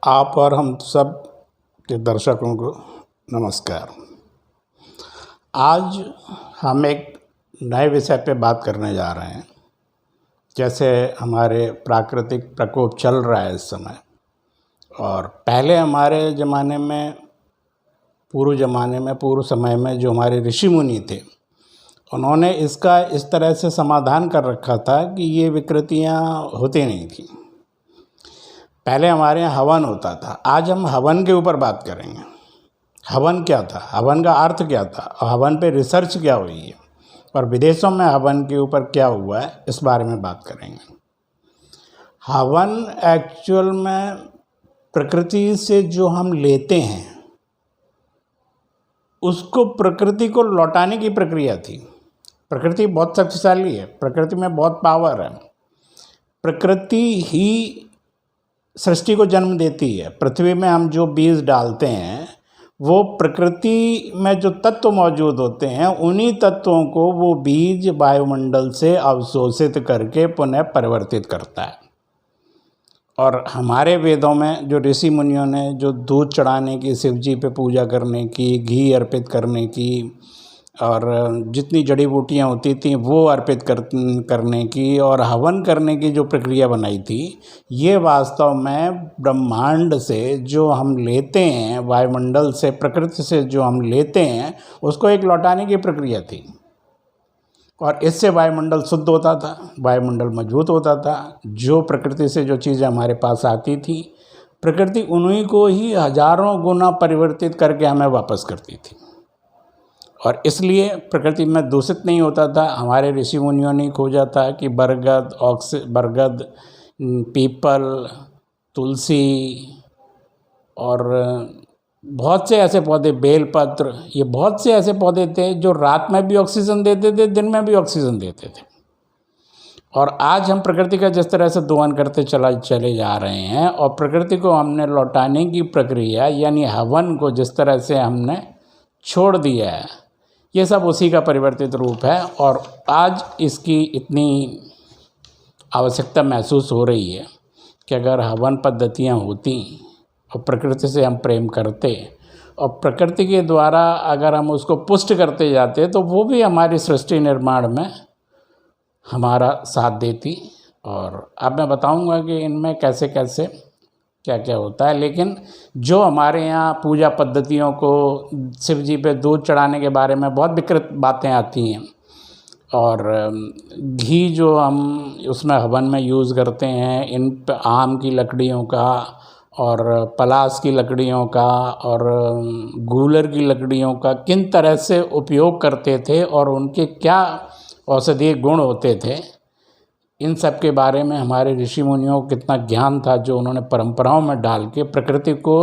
आप और हम सब के दर्शकों को नमस्कार। आज हम एक नए विषय पे बात करने जा रहे हैं। जैसे हमारे प्राकृतिक प्रकोप चल रहा है इस समय, और पहले हमारे ज़माने में, पूर्व समय में जो हमारे ऋषि मुनि थे, उन्होंने इसका इस तरह से समाधान कर रखा था कि ये विकृतियाँ होती नहीं थी। पहले हमारे यहाँ हवन होता था। आज हम हवन के ऊपर बात करेंगे। हवन क्या था, हवन का अर्थ क्या था, और हवन पे रिसर्च क्या हुई है, और विदेशों में हवन के ऊपर क्या हुआ है, इस बारे में बात करेंगे। हवन एक्चुअल में प्रकृति से जो हम लेते हैं, उसको प्रकृति को लौटाने की प्रक्रिया थी। प्रकृति बहुत शक्तिशाली है, प्रकृति में बहुत पावर है। प्रकृति ही सृष्टि को जन्म देती है। पृथ्वी में हम जो बीज डालते हैं, वो प्रकृति में जो तत्व मौजूद होते हैं, उन्हीं तत्वों को वो बीज वायुमंडल से अवशोषित करके पुनः परिवर्तित करता है। और हमारे वेदों में जो ऋषि मुनियों ने जो दूध चढ़ाने की, शिव जी पे पूजा करने की, घी अर्पित करने की, और जितनी जड़ी बूटियाँ होती थी वो अर्पित करने की और हवन करने की जो प्रक्रिया बनाई थी, ये वास्तव में ब्रह्मांड से जो हम लेते हैं, वायुमंडल से, प्रकृति से जो हम लेते हैं, उसको एक लौटाने की प्रक्रिया थी। और इससे वायुमंडल शुद्ध होता था, वायुमंडल मजबूत होता था। जो प्रकृति से जो चीज़ें हमारे पास आती थी, प्रकृति उन्हीं को ही हजारों गुना परिवर्तित करके हमें वापस करती थी। और इसलिए प्रकृति में दूषित नहीं होता था। हमारे ऋषि मुनियों ने खोजा था कि बरगद, पीपल, तुलसी और बहुत से ऐसे पौधे, बेलपत्र, ये बहुत से ऐसे पौधे थे जो रात में भी ऑक्सीजन देते थे, दिन में भी ऑक्सीजन देते थे। और आज हम प्रकृति का जिस तरह से दोहन करते चले जा रहे हैं, और प्रकृति को हमने लौटाने की प्रक्रिया यानी हवन को जिस तरह से हमने छोड़ दिया है, ये सब उसी का परिवर्तित रूप है। और आज इसकी इतनी आवश्यकता महसूस हो रही है कि अगर हवन पद्धतियाँ होती और प्रकृति से हम प्रेम करते और प्रकृति के द्वारा अगर हम उसको पुष्ट करते जाते, तो वो भी हमारी सृष्टि निर्माण में हमारा साथ देती। और अब मैं बताऊंगा कि इनमें कैसे कैसे क्या क्या होता है। लेकिन जो हमारे यहाँ पूजा पद्धतियों को, शिव जी पे दूध चढ़ाने के बारे में बहुत विकृत बातें आती हैं, और घी जो हम उसमें हवन में यूज़ करते हैं, इन पे आम की लकड़ियों का और पलास की लकड़ियों का और गूलर की लकड़ियों का किन तरह से उपयोग करते थे और उनके क्या औषधीय गुण होते थे, इन सब के बारे में हमारे ऋषि मुनियों को कितना ज्ञान था, जो उन्होंने परंपराओं में डाल के प्रकृति को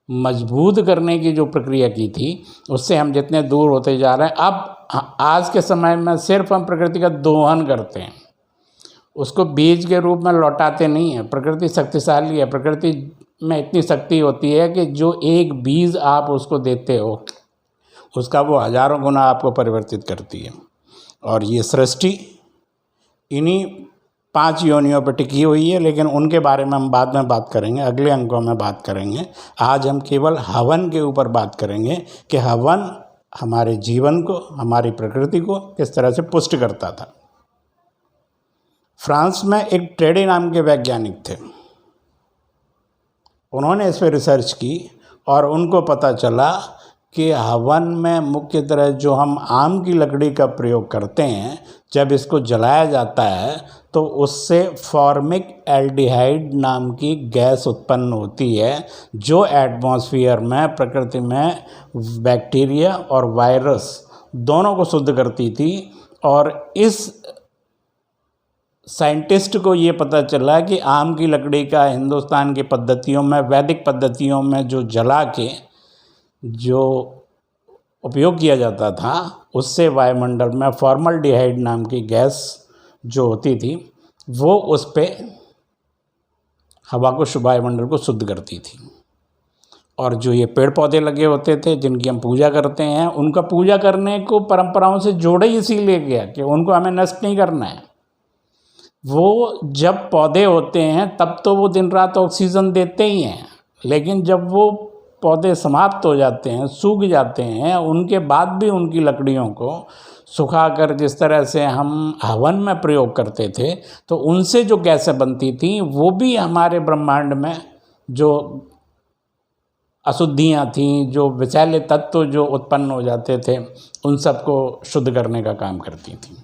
मजबूत करने की जो प्रक्रिया की थी, उससे हम जितने दूर होते जा रहे हैं। अब आज के समय में सिर्फ हम प्रकृति का दोहन करते हैं, उसको बीज के रूप में लौटाते नहीं हैं। प्रकृति शक्तिशाली है। प्रकृति में इतनी शक्ति होती है कि जो एक बीज आप उसको देते हो, उसका वो हजारों गुना आपको परिवर्तित करती है। और ये सृष्टि इन्हीं 5 योनियों पर टिकी हुई है, लेकिन उनके बारे में हम बाद में बात करेंगे, अगले अंकों में बात करेंगे। आज हम केवल हवन के ऊपर बात करेंगे कि हवन हमारे जीवन को, हमारी प्रकृति को किस तरह से पुष्ट करता था। फ्रांस में एक ट्रेडे नाम के वैज्ञानिक थे। उन्होंने इस पर रिसर्च की और उनको पता चला कि हवन में मुख्य तरह जो हम आम की लकड़ी का प्रयोग करते हैं, जब इसको जलाया जाता है तो उससे फॉर्मिक एल्डिहाइड नाम की गैस उत्पन्न होती है, जो एटमॉस्फेयर में, प्रकृति में बैक्टीरिया और वायरस दोनों को शुद्ध करती थी। और इस साइंटिस्ट को ये पता चला कि आम की लकड़ी का हिंदुस्तान की पद्धतियों में, वैदिक पद्धतियों में जो जला के जो उपयोग किया जाता था, उससे वायुमंडल में फॉर्मल्डिहाइड नाम की गैस जो होती थी, वो उस पे हवा को, वायुमंडल को शुद्ध करती थी। और जो ये पेड़ पौधे लगे होते थे जिनकी हम पूजा करते हैं, उनका पूजा करने को परंपराओं से जोड़े इसीलिए गया कि उनको हमें नष्ट नहीं करना है। वो जब पौधे होते हैं तब तो वो दिन रात ऑक्सीजन देते ही हैं, लेकिन जब वो पौधे समाप्त हो जाते हैं, सूख जाते हैं, उनके बाद भी उनकी लकड़ियों को सुखाकर जिस तरह से हम हवन में प्रयोग करते थे, तो उनसे जो गैसें बनती थी वो भी हमारे ब्रह्मांड में जो अशुद्धियाँ थीं, जो विषैले तत्व जो उत्पन्न हो जाते थे, उन सबको शुद्ध करने का काम करती थी।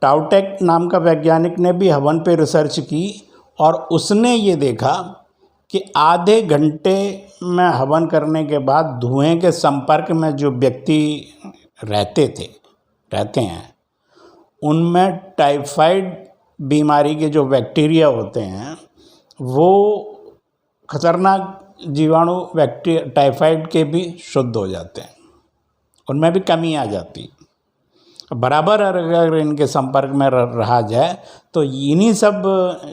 टाउटेक नाम का वैज्ञानिक ने भी हवन पे रिसर्च की और उसने ये देखा कि आधे घंटे में हवन करने के बाद धुएं के संपर्क में जो व्यक्ति रहते हैं उनमें टाइफाइड बीमारी के जो बैक्टीरिया होते हैं वो खतरनाक जीवाणु टाइफाइड के भी शुद्ध हो जाते हैं, उनमें भी कमी आ जाती। बराबर अगर इनके संपर्क में रहा जाए तो इन्हीं सब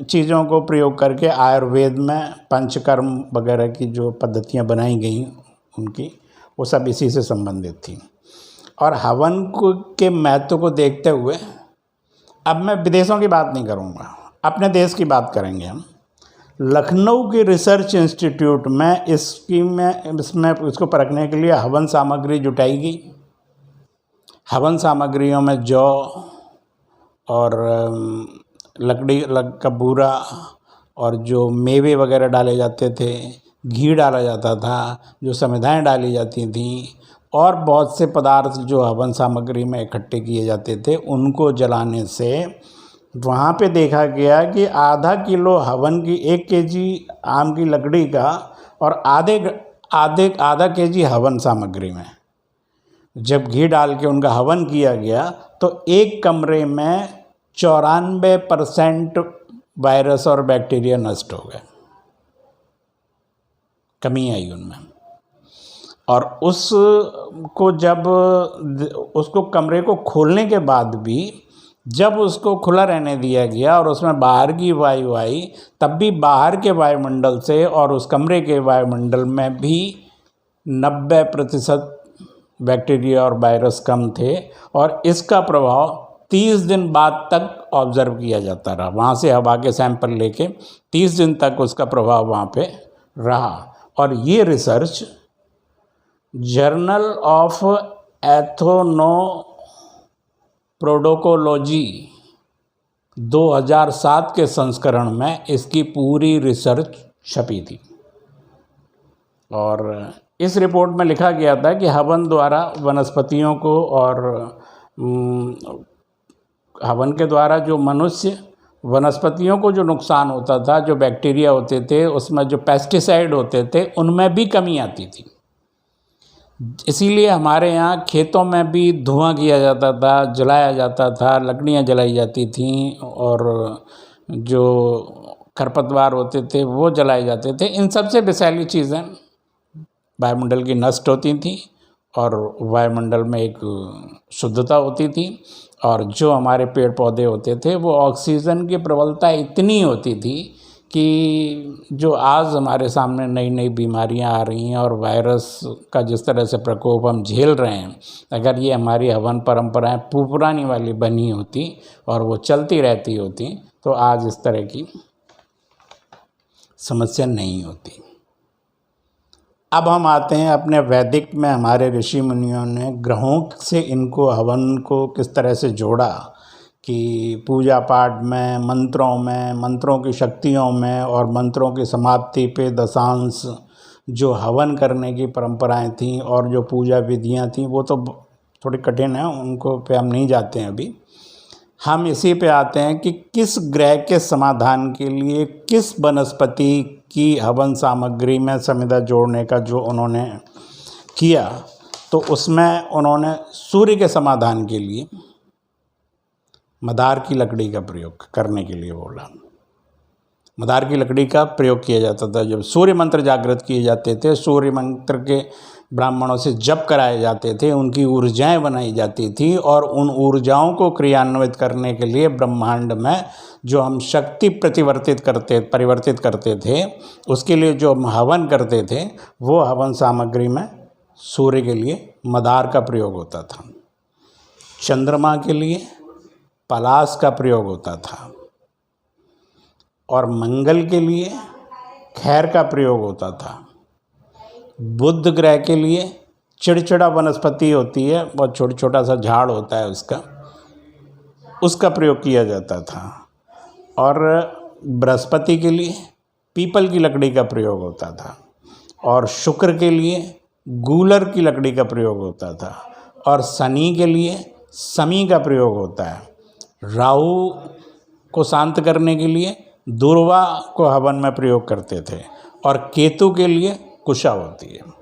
चीज़ों को प्रयोग करके आयुर्वेद में पंचकर्म वगैरह की जो पद्धतियाँ बनाई गई उनकी, वो सब इसी से संबंधित थी। और हवन के महत्व को देखते हुए अब मैं विदेशों की बात नहीं करूँगा, अपने देश की बात करेंगे हम। लखनऊ के रिसर्च इंस्टीट्यूट में इसमें इसको परखने के लिए हवन सामग्री जुटाई गई। हवन सामग्रियों में जौ और लकड़ी का बूरा और जो मेवे वगैरह डाले जाते थे, घी डाला जाता था, जो समिधाएँ डाली जाती थीं और बहुत से पदार्थ जो हवन सामग्री में इकट्ठे किए जाते थे, उनको जलाने से वहाँ पे देखा गया कि आधा किलो हवन की 1 केजी आम की लकड़ी का और आधा केजी हवन सामग्री में जब घी डाल के उनका हवन किया गया तो एक कमरे में 94% वायरस और बैक्टीरिया नष्ट हो गए, कमी आई उनमें। और उसको कमरे को खोलने के बाद भी जब उसको खुला रहने दिया गया और उसमें बाहर की वायु आई, तब भी बाहर के वायुमंडल से और उस कमरे के वायुमंडल में भी 90% बैक्टीरिया और वायरस कम थे और इसका प्रभाव 30 दिन बाद तक ऑब्ज़र्व किया जाता रहा। वहाँ से हवा के सैंपल लेके 30 दिन तक उसका प्रभाव वहाँ पे रहा। और ये रिसर्च जर्नल ऑफ एथनोप्रोटोकोलॉजी 2007 के संस्करण में इसकी पूरी रिसर्च छपी थी। और इस रिपोर्ट में लिखा गया था कि हवन द्वारा वनस्पतियों को और हवन के द्वारा जो वनस्पतियों को जो नुकसान होता था, जो बैक्टीरिया होते थे, उसमें जो पेस्टिसाइड होते थे, उनमें भी कमी आती थी। इसीलिए हमारे यहाँ खेतों में भी धुआं किया जाता था, जलाया जाता था, लकड़ियाँ जलाई जाती थीं और जो खरपतवार होते थे वो जलाए जाते थे। इन सबसे विषैली चीज़ें वायुमंडल की नष्ट होती थी और वायुमंडल में एक शुद्धता होती थी। और जो हमारे पेड़ पौधे होते थे वो ऑक्सीजन की प्रबलता इतनी होती थी कि जो आज हमारे सामने नई नई बीमारियां आ रही हैं और वायरस का जिस तरह से प्रकोप हम झेल रहे हैं, अगर ये हमारी हवन परंपराएं पुरानी वाली बनी होती और वो चलती रहती होती तो आज इस तरह की समस्या नहीं होती। अब हम आते हैं अपने वैदिक में, हमारे ऋषि मुनियों ने ग्रहों से इनको हवन को किस तरह से जोड़ा कि पूजा पाठ में, मंत्रों की शक्तियों में और मंत्रों की समाप्ति पे दशांश जो हवन करने की परंपराएं थीं और जो पूजा विधियां थीं वो तो थोड़ी कठिन है, उनको पे हम नहीं जाते हैं अभी। हम इसी पे आते हैं कि किस ग्रह के समाधान के लिए किस वनस्पति की हवन सामग्री में समिधा जोड़ने का जो उन्होंने किया, तो उसमें उन्होंने सूर्य के समाधान के लिए मदार की लकड़ी का प्रयोग करने के लिए बोला। मदार की लकड़ी का प्रयोग किया जाता था। जब सूर्य मंत्र जागृत किए जाते थे, सूर्य मंत्र के ब्राह्मणों से जप कराए जाते थे, उनकी ऊर्जाएं बनाई जाती थी और उन ऊर्जाओं को क्रियान्वित करने के लिए ब्रह्मांड में जो हम शक्ति परिवर्तित करते थे, उसके लिए जो हम हवन करते थे, वो हवन सामग्री में सूर्य के लिए मदार का प्रयोग होता था। चंद्रमा के लिए पलाश का प्रयोग होता था और मंगल के लिए खैर का प्रयोग होता था। बुध ग्रह के लिए चिड़चिड़ा वनस्पति होती है, बहुत छोटा सा झाड़ होता है उसका प्रयोग किया जाता था। और बृहस्पति के लिए पीपल की लकड़ी का प्रयोग होता था। और शुक्र के लिए गूलर की लकड़ी का प्रयोग होता था। और शनि के लिए समी का प्रयोग होता है। राहु को शांत करने के लिए दुर्वा को हवन में प्रयोग करते थे। और केतु के लिए कुशा होती है।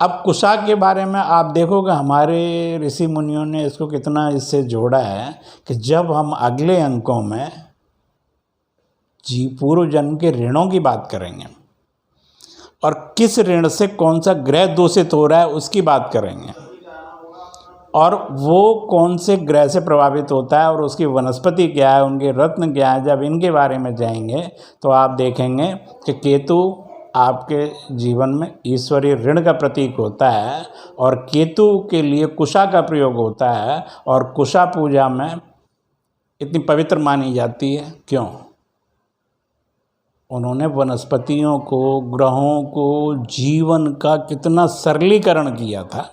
अब कुशा के बारे में आप देखोगे हमारे ऋषि मुनियों ने इसको कितना इससे जोड़ा है कि जब हम अगले अंकों में पूर्व जन्म के ऋणों की बात करेंगे और किस ऋण से कौन सा ग्रह दूषित हो रहा है उसकी बात करेंगे, और वो कौन से ग्रह से प्रभावित होता है और उसकी वनस्पति क्या है, उनके रत्न क्या है, जब इनके बारे में जाएंगे तो आप देखेंगे कि केतु आपके जीवन में ईश्वरीय ऋण का प्रतीक होता है। और केतु के लिए कुशा का प्रयोग होता है। और कुशा पूजा में इतनी पवित्र मानी जाती है, क्यों? उन्होंने वनस्पतियों को, ग्रहों को, जीवन का कितना सरलीकरण किया था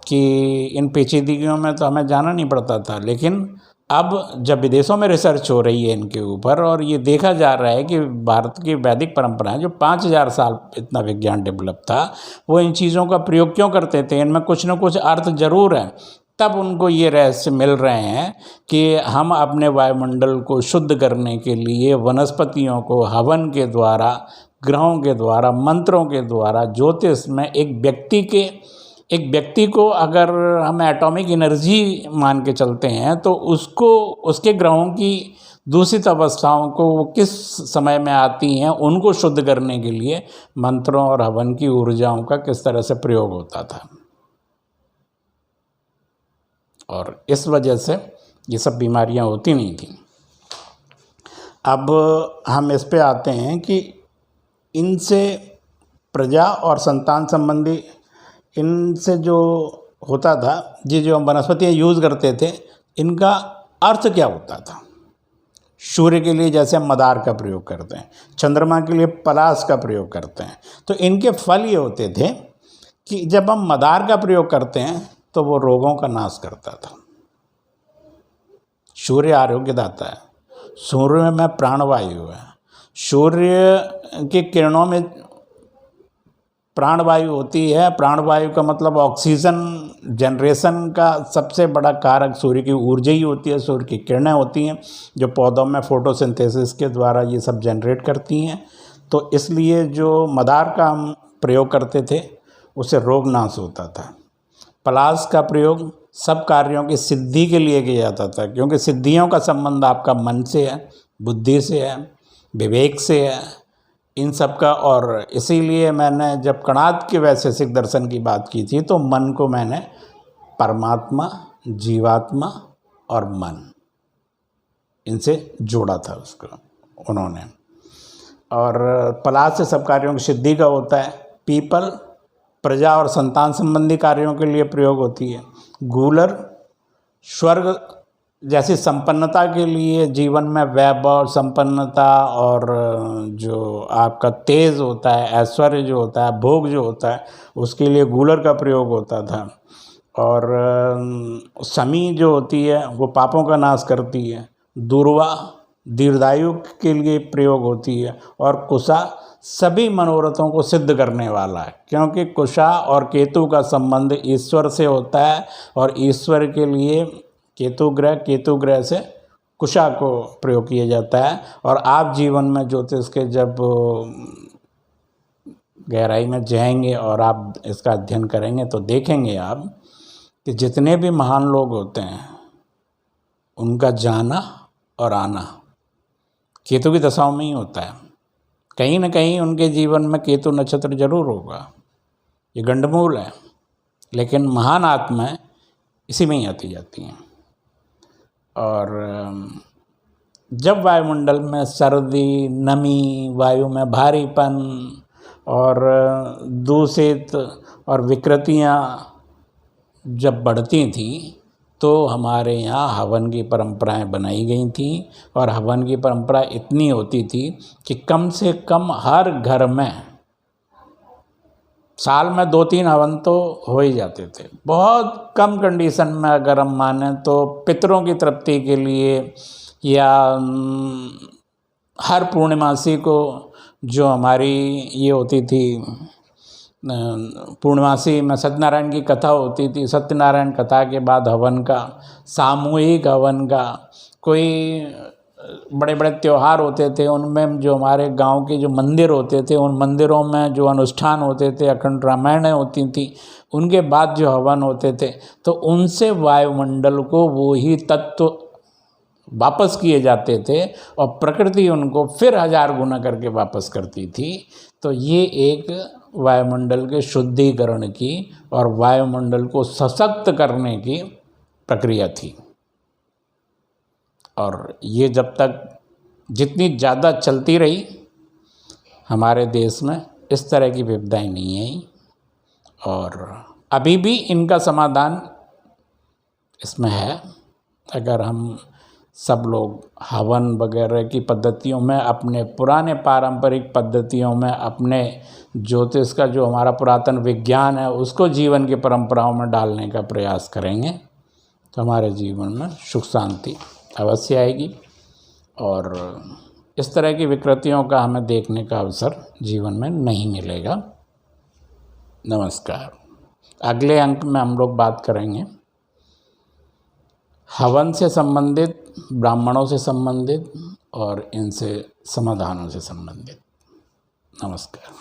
कि इन पेचीदगियों में तो हमें जाना नहीं पड़ता था। लेकिन अब जब विदेशों में रिसर्च हो रही है इनके ऊपर और ये देखा जा रहा है कि भारत की वैदिक परंपराएं जो 5000 साल इतना विज्ञान डेवलप था, वो इन चीज़ों का प्रयोग क्यों करते थे? इनमें कुछ न कुछ अर्थ जरूर है। तब उनको ये रहस्य मिल रहे हैं कि हम अपने वायुमंडल को शुद्ध करने के लिए वनस्पतियों को हवन के द्वारा, ग्रहों के द्वारा, मंत्रों के द्वारा, ज्योतिष में एक व्यक्ति को अगर हम एटॉमिक एनर्जी मान के चलते हैं तो उसके ग्रहों की दूषित अवस्थाओं को वो किस समय में आती हैं उनको शुद्ध करने के लिए मंत्रों और हवन की ऊर्जाओं का किस तरह से प्रयोग होता था। और इस वजह से ये सब बीमारियां होती नहीं थी। अब हम इस पे आते हैं कि इनसे प्रजा और संतान संबंधी इनसे जो होता था, जो हम वनस्पतियाँ यूज़ करते थे, इनका अर्थ क्या होता था? सूर्य के लिए जैसे हम मदार का प्रयोग करते हैं, चंद्रमा के लिए पलाश का प्रयोग करते हैं, तो इनके फल ये होते थे कि जब हम मदार का प्रयोग करते हैं तो वो रोगों का नाश करता था। सूर्य आरोग्यदाता है, सूर्य में प्राणवायु है, सूर्य की किरणों में प्राणवायु होती है। प्राणवायु का मतलब ऑक्सीजन जनरेशन का सबसे बड़ा कारक सूर्य की ऊर्जा ही होती है, सूर्य की किरणें होती हैं जो पौधों में फोटोसिंथेसिस के द्वारा ये सब जनरेट करती हैं। तो इसलिए जो मदार का हम प्रयोग करते थे उससे रोग नाश होता था। पलाश का प्रयोग सब कार्यों की सिद्धि के लिए किया जाता था, क्योंकि सिद्धियों का संबंध आपका मन से है, बुद्धि से है, विवेक से है, इन सब का। और इसीलिए मैंने जब कणाद के वैशेषिक दर्शन की बात की थी तो मन को मैंने परमात्मा, जीवात्मा और मन, इनसे जोड़ा था उसको उन्होंने। और पलाश से सब कार्यों की सिद्धि का होता है। पीपल प्रजा और संतान संबंधी कार्यों के लिए प्रयोग होती है। गूलर स्वर्ग जैसी संपन्नता के लिए, जीवन में वैभव, संपन्नता और जो आपका तेज होता है, ऐश्वर्य जो होता है, भोग जो होता है, उसके लिए गूलर का प्रयोग होता था। और समी जो होती है वो पापों का नाश करती है। दुर्वा दीर्घायु के लिए प्रयोग होती है। और कुशा सभी मनोरथों को सिद्ध करने वाला है, क्योंकि कुशा और केतु का संबंध ईश्वर से होता है। और ईश्वर के लिए केतु ग्रह से कुशा को प्रयोग किया जाता है। और आप जीवन में ज्योतिष के जब गहराई में जाएंगे और आप इसका अध्ययन करेंगे तो देखेंगे आप कि जितने भी महान लोग होते हैं उनका जाना और आना केतु की दशाओं में ही होता है। कहीं ना कहीं उनके जीवन में केतु नक्षत्र जरूर होगा, ये गंडमूल है, लेकिन महान आत्माएं इसी में ही आती जाती हैं। और जब वायुमंडल में सर्दी, नमी, वायु में भारीपन और दूषित और विकृतियाँ जब बढ़ती थीं तो हमारे यहाँ हवन की परंपराएं बनाई गई थी, और हवन की परंपरा इतनी होती थी कि कम से कम हर घर में साल में 2-3 हवन तो हो ही जाते थे। बहुत कम कंडीशन में अगर हम माने तो पितरों की तृप्ति के लिए, या हर पूर्णिमासी को जो हमारी ये होती थी, पूर्णमासी में सत्यनारायण की कथा होती थी, सत्यनारायण कथा के बाद हवन का, सामूहिक हवन का, कोई बड़े बड़े त्यौहार होते थे उनमें जो हमारे गांव के जो मंदिर होते थे, उन मंदिरों में जो अनुष्ठान होते थे, अखंड रामायणें होती थी, उनके बाद जो हवन होते थे, तो उनसे वायुमंडल को वो ही तत्व वापस किए जाते थे और प्रकृति उनको फिर 1000 गुना करके वापस करती थी। तो ये एक वायुमंडल के शुद्धिकरण की और वायुमंडल को सशक्त करने की प्रक्रिया थी। और ये जब तक जितनी ज़्यादा चलती रही हमारे देश में, इस तरह की विपदाएं नहीं आई, और अभी भी इनका समाधान इसमें है। अगर हम सब लोग हवन वगैरह की पद्धतियों में, अपने पुराने पारंपरिक पद्धतियों में, अपने ज्योतिष का जो हमारा पुरातन विज्ञान है उसको जीवन की परंपराओं में डालने का प्रयास करेंगे तो हमारे जीवन में सुख शांति अवश्य आएगी, और इस तरह की विकृतियों का हमें देखने का अवसर जीवन में नहीं मिलेगा। नमस्कार। अगले अंक में हम लोग बात करेंगे हवन से संबंधित, ब्राह्मणों से संबंधित और इनसे समाधानों से संबंधित। नमस्कार।